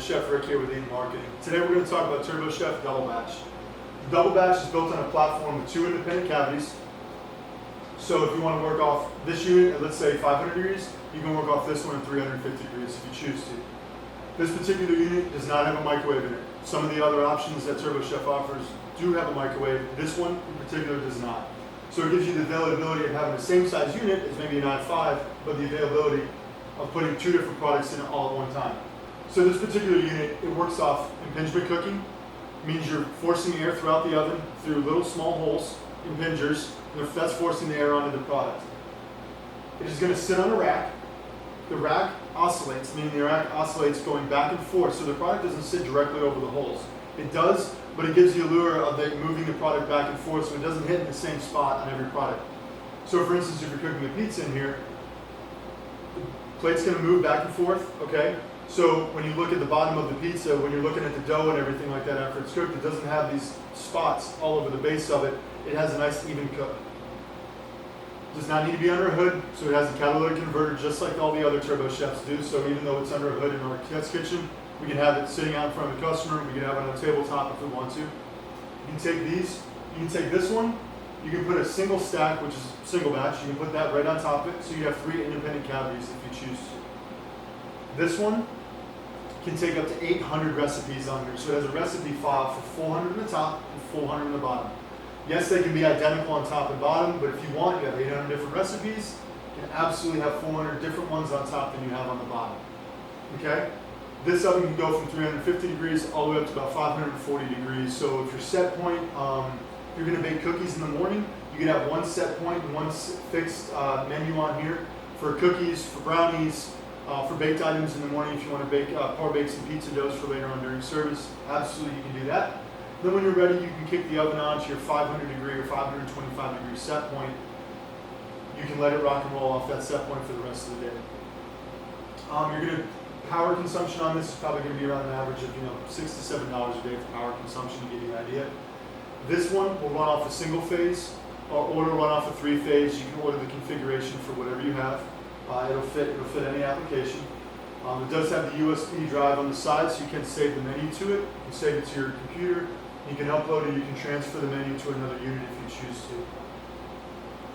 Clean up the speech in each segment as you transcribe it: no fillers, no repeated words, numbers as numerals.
Chef Rick here with Eaton Marketing. Today we're going to talk about TurboChef Double Batch. Double Batch is built on a platform with 2 independent cavities. So if you want to work off this unit at, let's say, 500 degrees, you can work off this one at 350 degrees if you choose to. This particular unit does not have a microwave in it. Some of the other options that TurboChef offers do have a microwave. This one in particular does not. So it gives you the availability of having the same size unit as maybe an i5, but the availability of putting 2 different products in it all at one time. So this particular unit, it works off impingement cooking. It means you're forcing air throughout the oven through little small holes, impingers, and that's forcing the air onto the product. It is going to sit on a rack. The rack oscillates, meaning the rack oscillates going back and forth, so the product doesn't sit directly over the holes. It does, but it gives the allure of moving the product back and forth so it doesn't hit in the same spot on every product. So for instance, if you're cooking a pizza in here, the plate's going to move back and forth, okay? So when you look at the bottom of the pizza, when you're looking at the dough and everything like that after it's cooked, it doesn't have these spots all over the base of it. It has a nice even cook. Does not need to be under a hood, so it has a catalytic converter just like all the other TurboChefs do. So even though it's under a hood in our test kitchen, we can have it sitting out in front of the customer. We can have it on a tabletop if we want to. You can take these, you can take this one, you can put a single stack, which is single batch, you can put that right on top of it, so you have 3 independent cavities if you choose to. This one can take up to 800 recipes on here, so it has a recipe file for 400 in the top and 400 in the bottom. Yes, they can be identical on top and bottom, but if you want, you have 800 different recipes. You can absolutely have 400 different ones on top than you have on the bottom. Okay? This oven can go from 350 degrees all the way up to about 540 degrees. So if your set point, if you're going to bake cookies in the morning, you can have one set point and one fixed menu on here for cookies, for brownies, for baked items in the morning. If you want to bake, pour bake some pizza doughs for later on during service, absolutely you can do that. Then when you're ready, you can kick the oven on to your 500 degree or 525 degree set point. You can let it rock and roll off that set point for the rest of the day. Power consumption on this is probably going to be around an average of $6 to $7 a day for power consumption, to give you an idea. This one will run off a single phase, or run off a 3-phase. You can order the configuration for whatever you have. It'll fit any application. It does have the USB drive on the side, so you can save the menu to it. You can save it to your computer. You can upload it. You can transfer the menu to another unit if you choose to.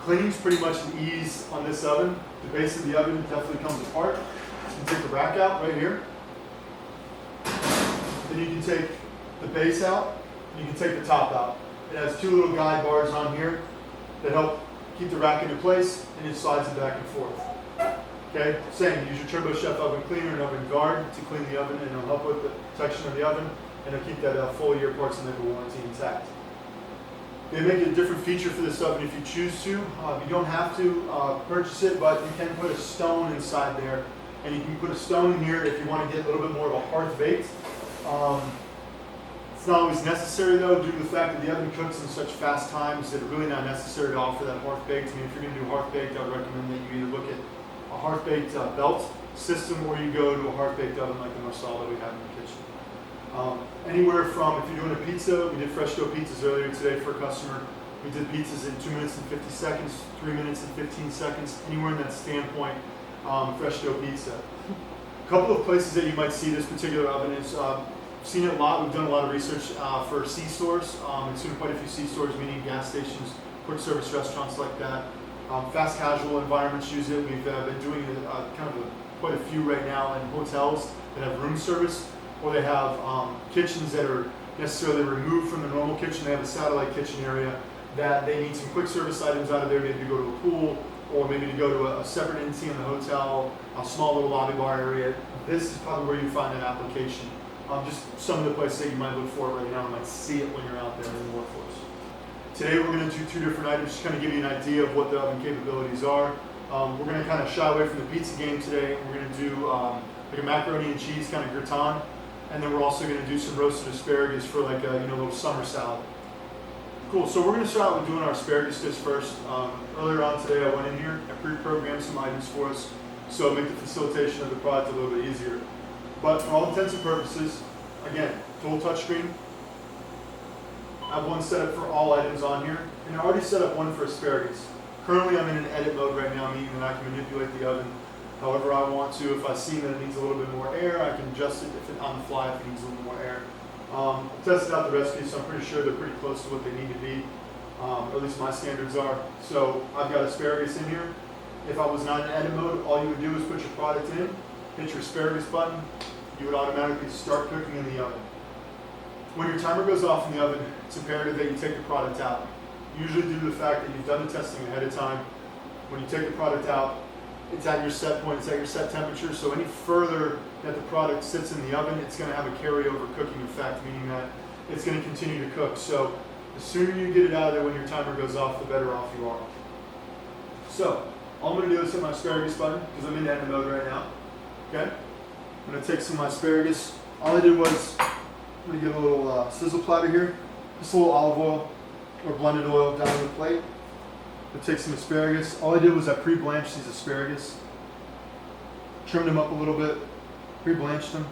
Cleaning's pretty much an ease on this oven. The base of the oven definitely comes apart. You can take the rack out right here. Then you can take the base out. You can take the top out. It has 2 little guide bars on here that help keep the rack into place, and it slides it back and forth. Okay, same. Use your TurboChef oven cleaner and oven guard to clean the oven, and it'll help with the protection of the oven, and it'll keep that full year parts and labor warranty intact. They make a different feature for this oven if you choose to. You don't have to purchase it, but you can put a stone inside there, and you can put a stone in here if you want to get a little bit more of a hearth baked. It's not always necessary though, due to the fact that the oven cooks in such fast times that it's really not necessary to offer that hearth baked. I mean, if you're going to do hearth baked, I would recommend that you either look at a hearth baked belt system, or you go to a hearth baked oven like the Marsala that we have in the kitchen. Anywhere from, if you're doing a pizza, we did fresh dough pizzas earlier today for a customer. We did pizzas in 2 minutes and 50 seconds, 3 minutes and 15 seconds, anywhere in that standpoint, fresh dough pizza. A couple of places that you might see this particular oven is, seen it a lot. We've done a lot of research for C-stores, and seen quite a few C-stores, meaning gas stations, quick service restaurants like that. Fast casual environments use it. We've been doing quite a few right now in hotels that have room service, or they have kitchens that are necessarily removed from the normal kitchen. They have a satellite kitchen area that they need some quick service items out of there, maybe to go to a pool, or maybe to go to a separate NT in the hotel, a small little lobby bar area. This is probably where you find that application. Just some of the places that you might look for right now, you might see it when you're out there in the workforce. Today we're going to do 2 different items, just kind of give you an idea of what the oven capabilities are. We're going to kind of shy away from the pizza game today. We're going to do like a macaroni and cheese kind of gratin, and then we're also going to do some roasted asparagus for like a little summer salad. Cool. So we're going to start with doing our asparagus dish first. Earlier on today, I went in here, I pre-programmed some items for us, so make the facilitation of the product a little bit easier. But for all intents and purposes, again, dual touchscreen. I have one set up for all items on here, and I already set up one for asparagus. Currently, I'm in an edit mode right now, meaning that I can manipulate the oven however I want to. If I see that it needs a little bit more air, I can adjust it on the fly if it needs a little more air. I tested out the recipe, so I'm pretty sure they're pretty close to what they need to be, or at least my standards are. So I've got asparagus in here. If I was not in edit mode, all you would do is put your product in, hit your asparagus button, you would automatically start cooking in the oven. When your timer goes off in the oven, it's imperative that you take the product out. Usually due to the fact that you've done the testing ahead of time, when you take the product out, it's at your set point, it's at your set temperature, so any further that the product sits in the oven, it's going to have a carryover cooking effect, meaning that it's going to continue to cook. So the sooner you get it out of there when your timer goes off, the better off you are. So all I'm going to do is hit my asparagus button, because I'm in edit mode right now. Okay? I'm going to take some of my asparagus. All I did was, I'm going to get a little sizzle platter here, just a little olive oil or blended oil down on the plate. I'll take some asparagus. All I did was I pre-blanched these asparagus, trimmed them up a little bit, pre-blanched them.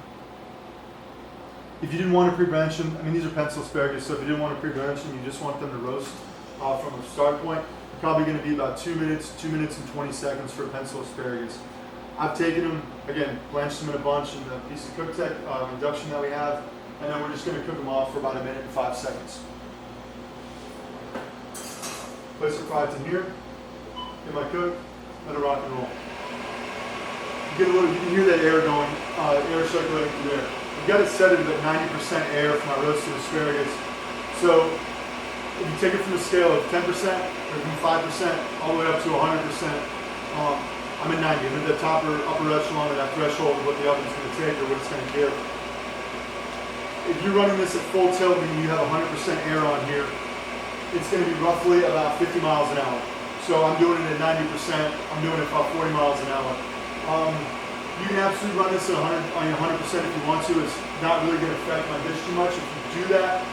If you didn't want to pre-blanch them, I mean these are pencil asparagus, so if you didn't want to pre-blanch them, you just want them to roast from a start point, they're probably going to be about 2 minutes and 20 seconds for pencil asparagus. I've taken them, again, blanched them in a bunch in the piece of CookTech induction that we have, and then we're just going to cook them off for about 1 minute and 5 seconds. Place the product in here, get my cook, let it rock and roll. You can hear that air going, air circulating through there. I've got it set at about 90% air for my roasted asparagus. So if you take it from a scale of 10% or from 5% all the way up to 100%, I'm at 90. I'm at the upper echelon of that threshold of what the oven's going to take or what it's going to give. If you're running this at full tilt and you have 100% air on here, it's going to be roughly about 50 miles an hour. So I'm doing it at 90%, I'm doing it about 40 miles an hour. You can absolutely run this at 100% if you want to. It's not really going to affect my dish too much. If you do that,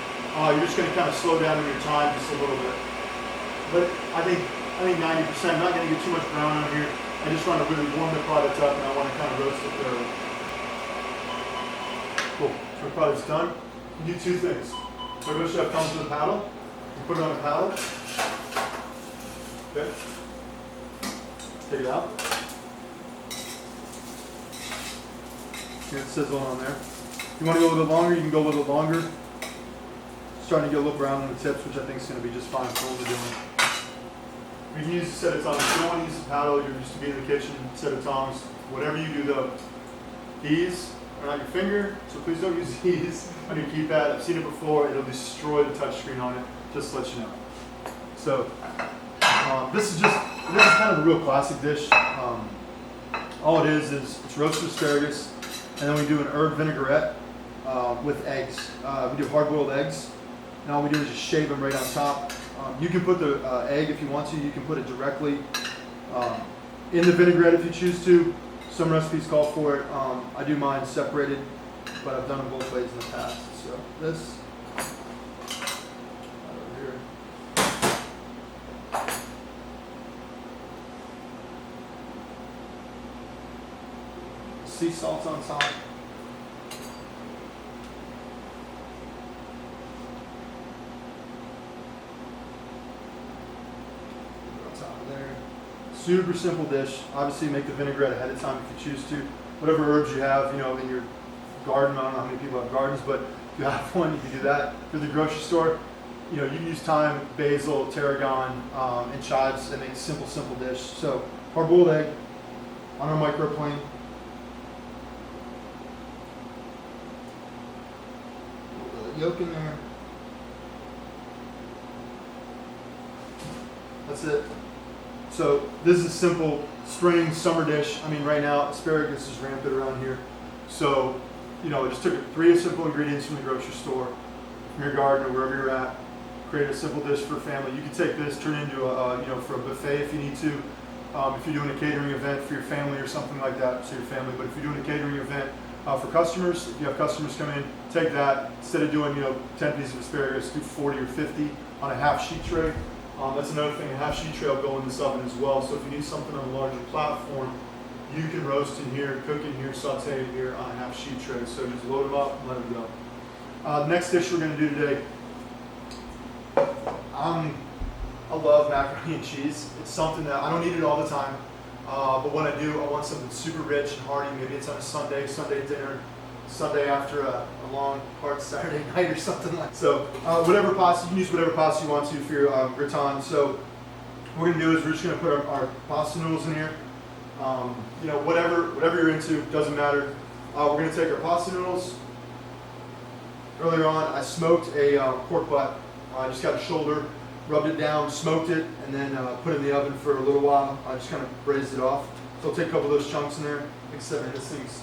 you're just going to kind of slow down your time just a little bit. But I think 90%, I'm not going to get too much brown on here. I just want to really warm the product up and I want to kind of roast it thoroughly. Cool, so the product's done. You do two things. TurboChef comes with a paddle. You put it on a paddle. Okay. Take it out. See it sizzling on there. If you want to go a little bit longer, you can go a little bit longer. It's starting to get a little brown on the tips, which I think is going to be just fine for what we're doing. You can use a set of tongs. If you don't want to use a paddle, you're used to being in the kitchen, set of tongs. Whatever you do though, these are not your finger, so please don't use these on your keypad. I've seen it before, it'll destroy the touchscreen on it, just to let you know. So, this is kind of a real classic dish. All it is it's roasted asparagus, and then we do an herb vinaigrette with eggs. We do hard-boiled eggs, and all we do is just shave them right on top. You can put the egg if you want to. You can put it directly in the vinaigrette if you choose to. Some recipes call for it. I do mine separated, but I've done them both ways in the past. So this right over here. Sea salt on top. Super simple dish. Obviously make the vinaigrette ahead of time if you choose to. Whatever herbs you have, in your garden. I don't know how many people have gardens, but if you have one, you can do that. For the grocery store, you can use thyme, basil, tarragon, and chives and make a simple dish. So hard-boiled egg on our microplane. A little yolk in there. That's it. So this is a simple spring, summer dish. I mean, right now, asparagus is rampant around here. So, I just took 3 simple ingredients from the grocery store, from your garden or wherever you're at, create a simple dish for a family. You can take this, turn it into for a buffet if you need to. If you're doing a catering event for your family or something like that, so your family, but if you're doing a catering event for customers, if you have customers come in, take that. Instead of doing, 10 pieces of asparagus, do 40 or 50 on a half sheet tray. That's another thing, a half sheet tray will go in this oven as well. So if you need something on a larger platform, you can roast in here, cook in here, saute in here on a half sheet tray. So just load them up and let them go. The next dish we're going to do today, I love macaroni and cheese. It's something that I don't eat it all the time. But when I do, I want something super rich and hearty. Maybe it's on a Sunday dinner, Sunday after a long, hard Saturday night or something like that. So whatever pasta, you can use whatever pasta you want to for your gratin. So what we're gonna do is we're just gonna put our pasta noodles in here. You know, whatever you're into, doesn't matter. We're gonna take our pasta noodles. Earlier on, I smoked a pork butt. I just got a shoulder, rubbed it down, smoked it, and then put it in the oven for a little while. I just kind of braised it off. So I'll take a couple of those chunks in there. Like I said, man, this thing's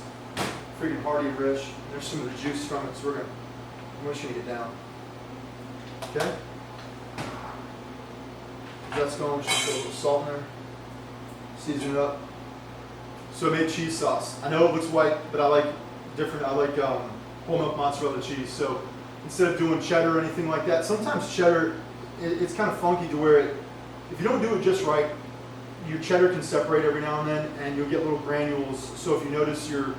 freaking hearty and rich. There's some of the juice from it, so I'm just gonna get down. Okay? That's going. Just put a little salt in there. Season it up. So I made cheese sauce. I know it looks white, but I like different. I like whole milk mozzarella cheese. So instead of doing cheddar or anything like that, sometimes cheddar, it's kind of funky to where if you don't do it just right, your cheddar can separate every now and then, and you'll get little granules. So if you notice your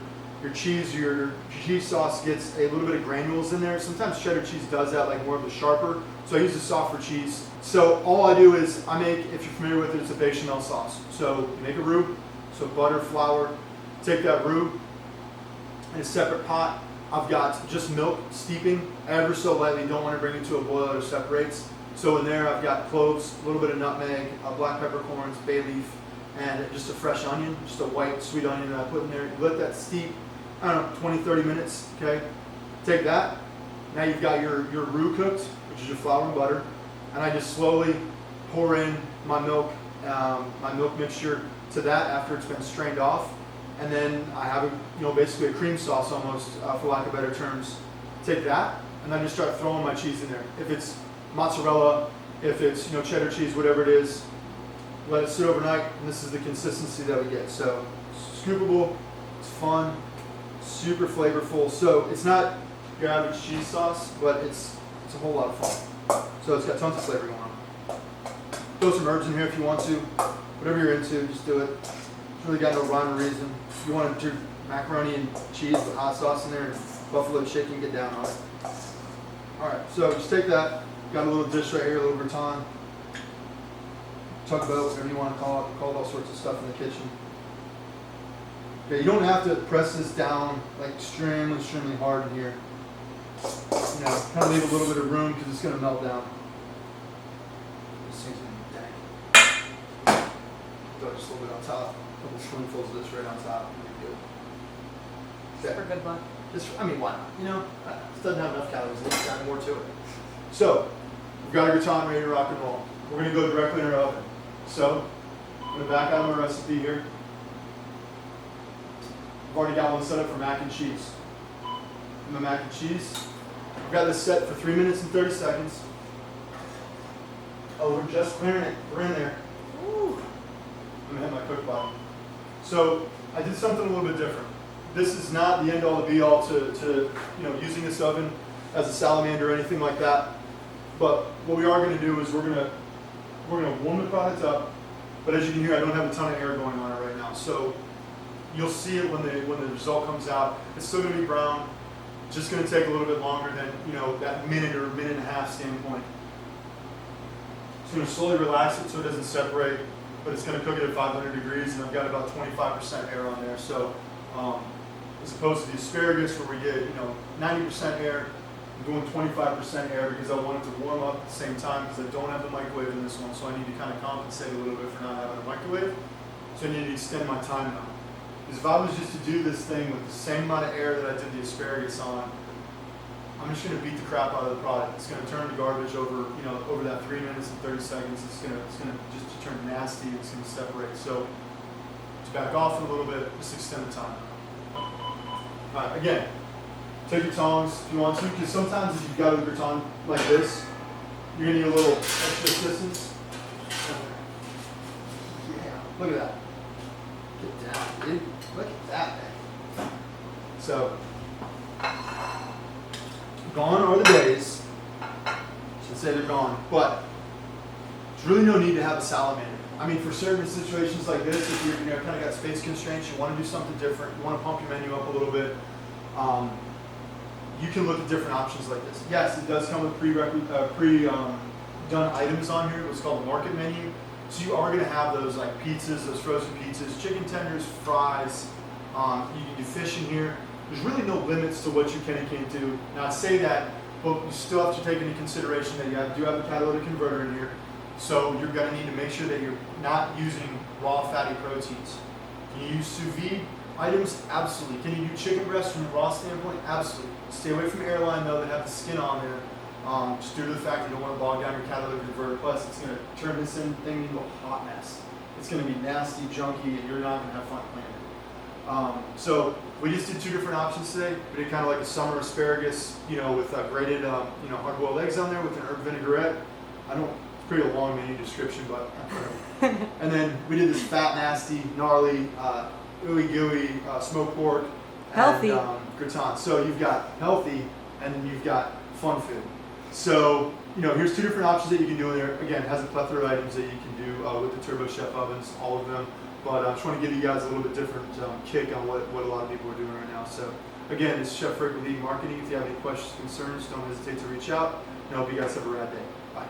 cheese sauce gets a little bit of granules in there. Sometimes cheddar cheese does that, like more of the sharper. So I use a softer cheese. So all I do is I make, if you're familiar with it, it's a bechamel sauce. So you make a roux, so butter, flour, take that roux in a separate pot. I've got just milk steeping ever so lightly. Don't want to bring it to a boil or it separates. So in there I've got cloves, a little bit of nutmeg, black peppercorns, bay leaf, and just a fresh onion, just a white sweet onion that I put in there. You let that steep, I don't know, 20, 30 minutes, okay? Take that. Now you've got your roux cooked, which is your flour and butter, and I just slowly pour in my milk mixture to that after it's been strained off. And then I have basically a cream sauce almost, for lack of better terms. Take that, and then just start throwing my cheese in there. If it's mozzarella, if it's cheddar cheese, whatever it is, let it sit overnight, and this is the consistency that we get. So scoopable, it's fun, super flavorful. So it's not your average cheese sauce, but it's a whole lot of fun. So it's got tons of flavor going on. Throw some herbs in here if you want to. Whatever you're into, just do it. It's really got no rhyme or reason. If you want to do macaroni and cheese with hot sauce in there and buffalo chicken, get down on it. Alright, so just take that. Got a little dish right here, a little gratin. Talk about whatever you want to call it. Call it all sorts of stuff in the kitchen. Okay, you don't have to press this down like extremely hard in here. Kind of leave a little bit of room because it's going to melt down. This thing's going to be dang. Throw just a little bit on top. A couple spoonfuls of this right on top. Good. Okay. For good luck. Why not? It doesn't have enough calories. Let's add more to it. So, we've got our gratin ready to rock and roll. We're going to go directly in our oven. So, I'm going to back out of my recipe here. I've already got one set up for mac and cheese. My mac and cheese. I've got this set for 3 minutes and 30 seconds. Oh, we're just clearing it. We're in there. Woo. I'm going to hit my cook button. So, I did something a little bit different. This is not the end all, the be all to using this oven as a salamander or anything like that. But what we are going to do is we're going to warm the product up. But as you can hear, I don't have a ton of air going on it right now. So you'll see it when the result comes out. It's still going to be brown. Just going to take a little bit longer than that minute or minute and a half standpoint. It's going to slowly relax it so it doesn't separate. But it's going to cook it at 500 degrees, and I've got about 25% air on there. So as opposed to the asparagus where we get 90% air, I'm doing 25% air because I want it to warm up at the same time because I don't have the microwave in this one, so I need to kind of compensate a little bit for not having a microwave. So I need to extend my time now. Because if I was just to do this thing with the same amount of air that I did the asparagus on, I'm just going to beat the crap out of the product. It's going to turn to garbage over that 3 minutes and 30 seconds. It's going to just turn nasty. It's going to separate. So to back off a little bit, just extend the time. All right, again, take your tongs if you want to, because sometimes if you've got a gratin like this, you're going to need a little extra assistance. Yeah, look at that. Get down, dude. Look at that thing. So, gone are the days. I should say they're gone, but there's really no need to have a salamander. For certain situations like this, if you're kind of got space constraints, you want to do something different, you want to pump your menu up a little bit, you can look at different options like this. Yes, it does come with pre-done items on here. It's called the market menu. So you are going to have those like pizzas, those frozen pizzas, chicken tenders, fries. You can do fish in here. There's really no limits to what you can and can't do. Now I say that, but you still have to take into consideration that you do have a catalytic converter in here. So you're going to need to make sure that you're not using raw fatty proteins. Can you use sous vide items? Absolutely. Can you do chicken breast from a raw standpoint? Absolutely. Stay away from airline though that have the skin on there. Just due to the fact you don't want to bog down your catalytic converter. Plus, it's going to turn this thing into a hot mess. It's going to be nasty, junky, and you're not going to have fun playing it. So we just did 2 different options today. We did kind of like a summer asparagus, with grated, hard-boiled eggs on there with an herb vinaigrette. It's pretty long menu description, but. And then we did this fat, nasty, gnarly, ooey gooey smoked pork. Healthy. And gratin. So you've got healthy, and then you've got fun food. So, here's 2 different options that you can do in there. Again, it has a plethora of items that you can do with the TurboChef ovens, all of them. But I just want to give you guys a little bit different kick on what a lot of people are doing right now. So, again, it's Chef Rick with Lead Marketing. If you have any questions, concerns, don't hesitate to reach out. And I hope you guys have a rad day. Bye.